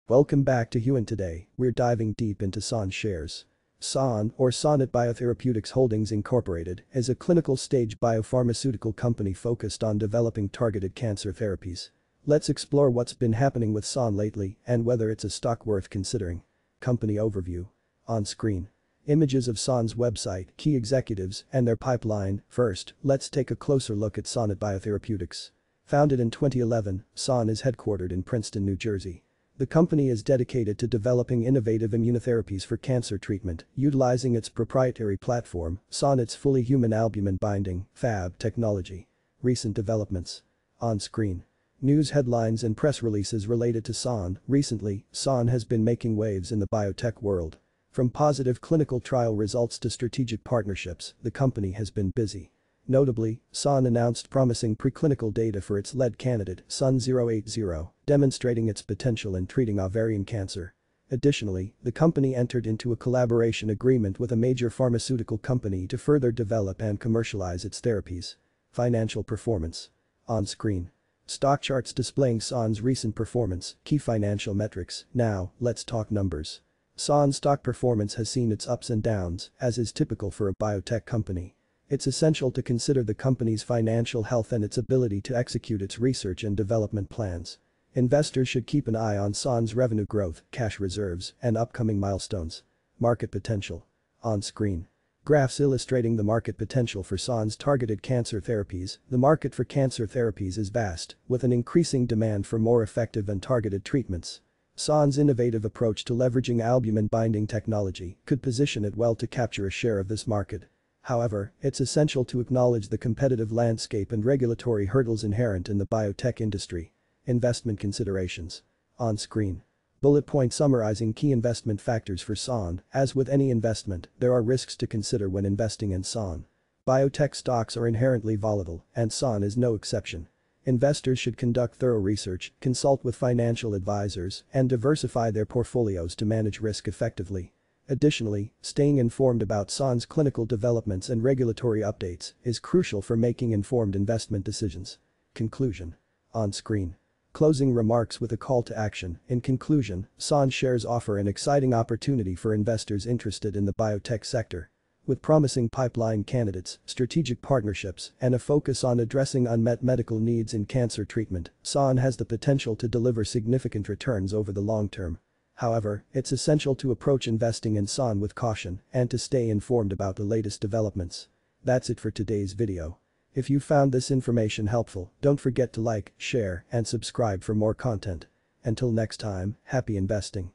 Welcome back to SOUN. Today, we're diving deep into SOUN shares. SOUN, or Sonnet Biotherapeutics Holdings Incorporated, is a clinical-stage biopharmaceutical company focused on developing targeted cancer therapies. Let's explore what's been happening with SOUN lately and whether it's a stock worth considering. Company overview. On screen. Images of SOUN's website, key executives, and their pipeline. First, let's take a closer look at Sonnet Biotherapeutics. Founded in 2011, SOUN is headquartered in Princeton, New Jersey. The company is dedicated to developing innovative immunotherapies for cancer treatment, utilizing its proprietary platform, Sonnet's fully human albumin binding (FAB) technology. Recent developments. On screen. News headlines and press releases related to SOUN. Recently, SOUN has been making waves in the biotech world. From positive clinical trial results to strategic partnerships, the company has been busy. Notably, SOUN announced promising preclinical data for its lead candidate, SOUN-080, demonstrating its potential in treating ovarian cancer. Additionally, the company entered into a collaboration agreement with a major pharmaceutical company to further develop and commercialize its therapies. Financial performance. On screen. Stock charts displaying SOUN's recent performance, key financial metrics. Now, let's talk numbers. SOUN stock performance has seen its ups and downs, as is typical for a biotech company. It's essential to consider the company's financial health and its ability to execute its research and development plans. Investors should keep an eye on SOUN's revenue growth, cash reserves, and upcoming milestones. Market potential. On screen. Graphs illustrating the market potential for SOUN's targeted cancer therapies. The market for cancer therapies is vast, with an increasing demand for more effective and targeted treatments. SOUN's innovative approach to leveraging albumin binding technology could position it well to capture a share of this market. However, it's essential to acknowledge the competitive landscape and regulatory hurdles inherent in the biotech industry. Investment considerations. On screen. Bullet point summarizing key investment factors for SOUN. As with any investment, there are risks to consider when investing in SOUN. Biotech stocks are inherently volatile, and SOUN is no exception. Investors should conduct thorough research, consult with financial advisors, and diversify their portfolios to manage risk effectively. Additionally, staying informed about SOUN's clinical developments and regulatory updates is crucial for making informed investment decisions. Conclusion. On screen. Closing remarks with a call to action. In conclusion, SOUN shares offer an exciting opportunity for investors interested in the biotech sector. With promising pipeline candidates, strategic partnerships, and a focus on addressing unmet medical needs in cancer treatment, SOUN has the potential to deliver significant returns over the long term. However, it's essential to approach investing in SOUN with caution and to stay informed about the latest developments. That's it for today's video. If you found this information helpful, don't forget to like, share, and subscribe for more content. Until next time, happy investing.